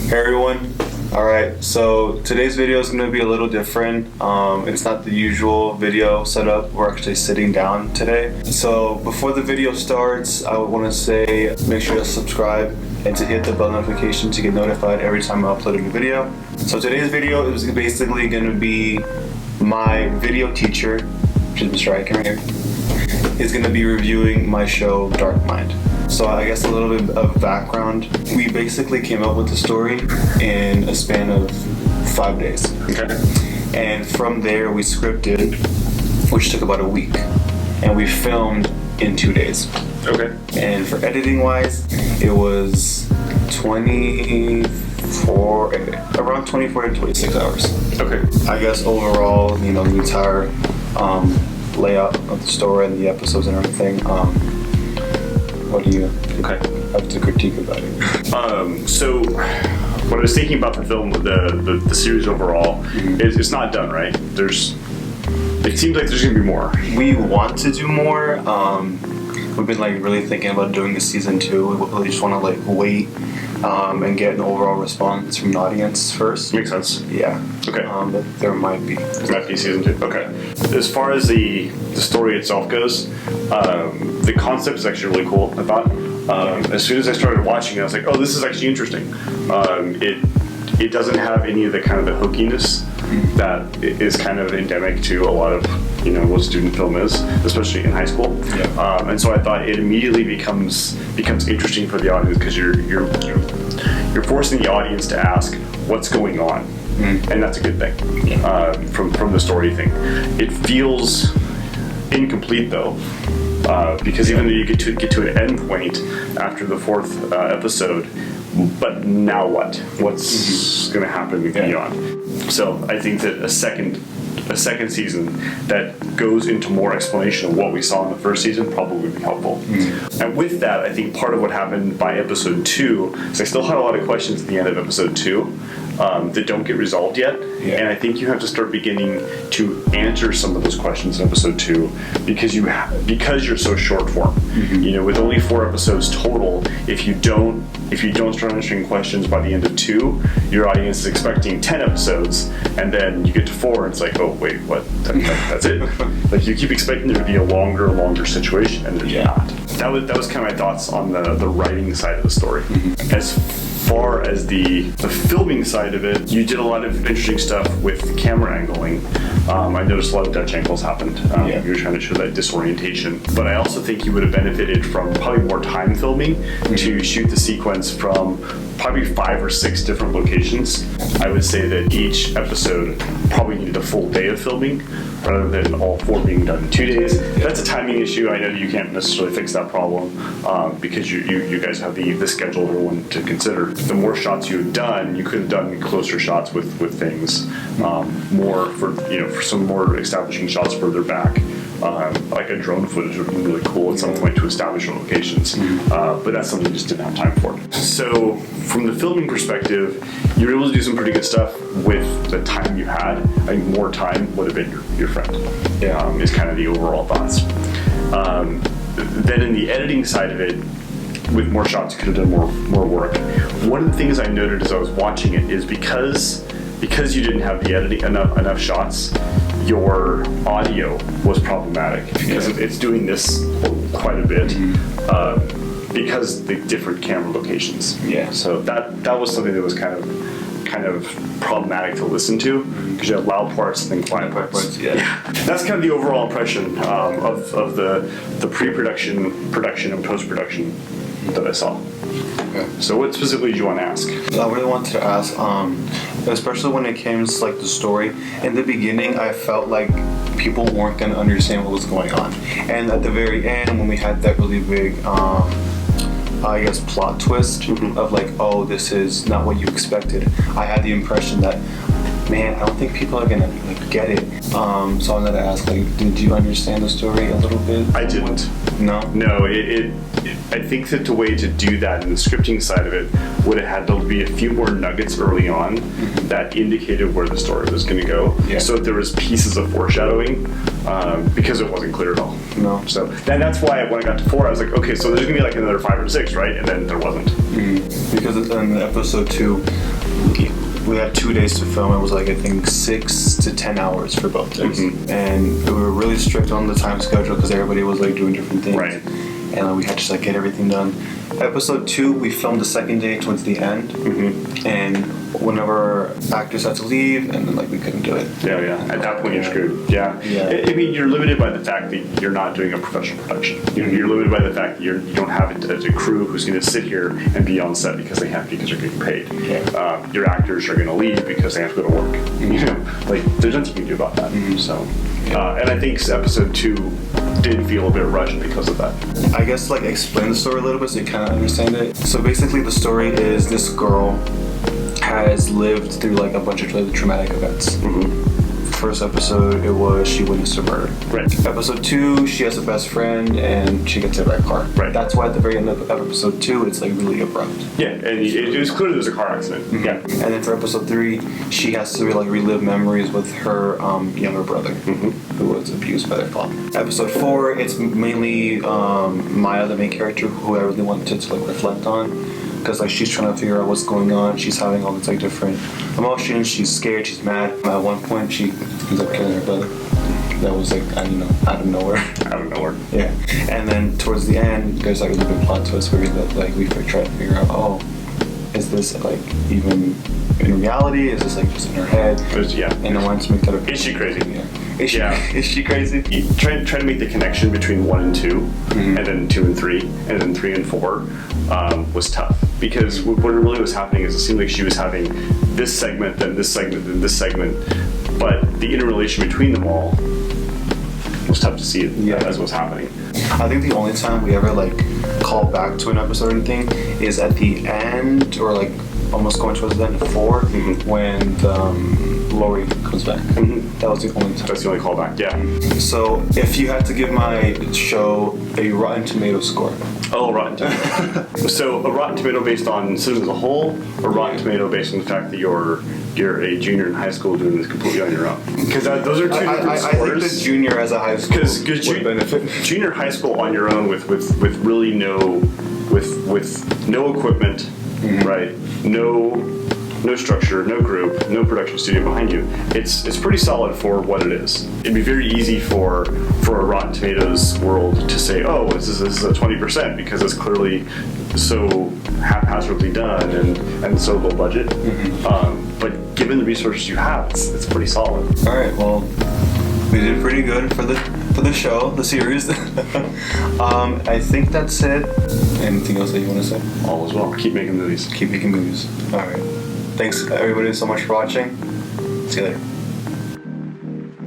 Hey everyone. Alright, so today's video is going to be a little different. It's not the usual video setup. We're actually sitting down today. So before the video starts, I would want to say make sure to subscribe and to hit the bell notification to get notified every time I upload a new video. So today's video is basically going to be my video teacher, which is Mr. Eichen right here, is going to be reviewing my show Dark Mind. So I guess a little bit of background. We basically came up with the story in a span of 5 days. Okay. And from there we scripted, which took about a week. And we filmed in 2 days. Okay. And for editing wise, it was around 24 to 26 hours. Okay. I guess overall, the entire layout of the story and the episodes and everything, what do you have to critique about it? So what I was thinking about the film, the series overall, is it's not done, right? It seems like there's gonna be more. We want to do more. We've been really thinking about doing a season 2. We really just want to wait and get an overall response from the audience first. Makes sense. Yeah. Okay. But there might be. There might be season 2. Okay. As far as the story itself goes, the concept is actually really cool. I thought as soon as I started watching it, I was like, oh, this is actually interesting. It doesn't have any of the kind of the hookiness that is kind of endemic to a lot of what student film is, especially in high school. Yeah. And so I thought it immediately becomes interesting for the audience because you're forcing the audience to ask what's going on, and that's a good thing. From the story thing, it feels incomplete though. Because even though you get to an end point after the 4th episode, but now what? What's going to happen beyond? So I think that a second season that goes into more explanation of what we saw in the first season probably would be helpful. And with that, I think part of what happened by episode 2 is I still had a lot of questions at the end of episode 2 that don't get resolved yet. And I think you have to start beginning to answer some of those questions in episode 2 because you're so short form. With only 4 episodes total, if you don't start answering questions by the end of 2, your audience is expecting 10 episodes, and then you get to 4 and it's like, oh wait, what? That's it? You keep expecting there to be a longer situation, and there's not. That was kind of my thoughts on the writing side of the story. As far as the filming side of it, you did a lot of interesting stuff with camera angling. I noticed a lot of Dutch angles happened. You were trying to show that disorientation. But I also think you would have benefited from probably more time filming to shoot the sequence from probably 5 or 6 different locations. I would say that each episode probably needed a full day of filming rather than all 4 being done in 2 days. That's a timing issue. I know you can't necessarily fix that problem because you guys have the schedule everyone to consider. The more shots you had done, you could have done closer shots with things more for some more establishing shots further back. Like a drone footage would be really cool at some point to establish your locations, but that's something you just didn't have time for. So from the filming perspective, you were able to do some pretty good stuff with the time you had. I think more time would have been your friend. Is kind of the overall thoughts. Then in the editing side of it, with more shots, you could have done more work. One of the things I noted as I was watching it is because you didn't have the editing enough shots, your audio was problematic because it's doing this quite a bit because the different camera locations. So that was something that was kind of problematic to listen to because you have loud parts and then quiet parts. That's kind of the overall impression of the pre-production, production, and post-production that I saw. So what specifically did you want to ask? I really wanted to ask, especially when it came to the story. In the beginning, I felt like people weren't going to understand what was going on, and at the very end, when we had that really big, I guess, plot twist of oh, this is not what you expected, I had the impression that, man, I don't think people are going to get it. So I wanted to ask, did you understand the story a little bit? I didn't. No? No, I think that the way to do that in the scripting side of it would have had to be a few more nuggets early on that indicated where the story was going to go. Yeah. So there was pieces of foreshadowing because it wasn't clear at all. No. So that's why when I got to 4, I was like, okay, so there's going to be like another 5 or 6, right? And then there wasn't. Because in episode 2, we had 2 days to film. It was like, I think 6 to 10 hours for both days. And we were really strict on the time schedule because everybody was like doing different things. Right. And we had to just like get everything done. Episode 2, we filmed the second day towards the end. And whenever actors had to leave, and then like we couldn't do it. Yeah. At that point, you're screwed. Yeah. I mean, you're limited by the fact that you're not doing a professional production. You're limited by the fact that you don't have a crew who's going to sit here and be on set because they're getting paid. Yeah. Your actors are going to leave because they have to go to work. You know, like there's nothing you can do about that. So, and I think episode 2 did feel a bit rushed because of that. I guess like explain the story a little bit so you kind of understand it. So basically, the story is this girl has lived through like a bunch of really traumatic events. First episode, it was she witnessed a murder. Right. Episode 2, she has a best friend and she gets hit by a car. Right. That's why at the very end of episode 2, it's like really abrupt. Yeah, and it was clear there was a car accident. Yeah. And then for episode 3, she has to like relive memories with her younger brother who was abused by their father. Episode 4, it's mainly Maya, the main character, who I really wanted to like reflect on. Because like she's trying to figure out what's going on. She's having all these like different emotions. She's scared. She's mad. At one point, she ends up killing her brother. That was like out of nowhere. Out of nowhere. Yeah. And then towards the end, there's like a little bit plot twist where we try to figure out, is this like even in reality? Is this like just in her head? Yeah. And I wanted to make that a. Is she crazy? Yeah. Is she crazy? Trying to make the connection between 1 and 2, and then 2 and 3, and then 3 and 4 was tough. Because what really was happening is it seemed like she was having this segment, then this segment, then this segment, but the interrelation between them all was tough to see as was happening. I think the only time we ever like call back to an episode or anything is at the end, or like almost going towards the end of 4, when Lori comes back. That was the only time. That's the only callback, yeah. So if you had to give my show a Rotten Tomato score. Oh, Rotten Tomato. So a Rotten Tomato based on cinema as a whole, or Rotten Tomato based on the fact that you're a junior in high school doing this completely on your own? Because those are two different scores. I think the junior as a high school would benefit. Junior high school on your own with really no equipment, right? No structure, no group, no production studio behind you. It's pretty solid for what it is. It'd be very easy for a Rotten Tomatoes world to say, oh, this is a 20% because it's clearly so haphazardly done and so low budget. But given the resources you have, it's pretty solid. All right, well, we did pretty good for the show, the series. I think that's it. Anything else that you want to say? All as well. Keep making movies. Keep making movies. All right. Thanks everybody so much for watching. See you later.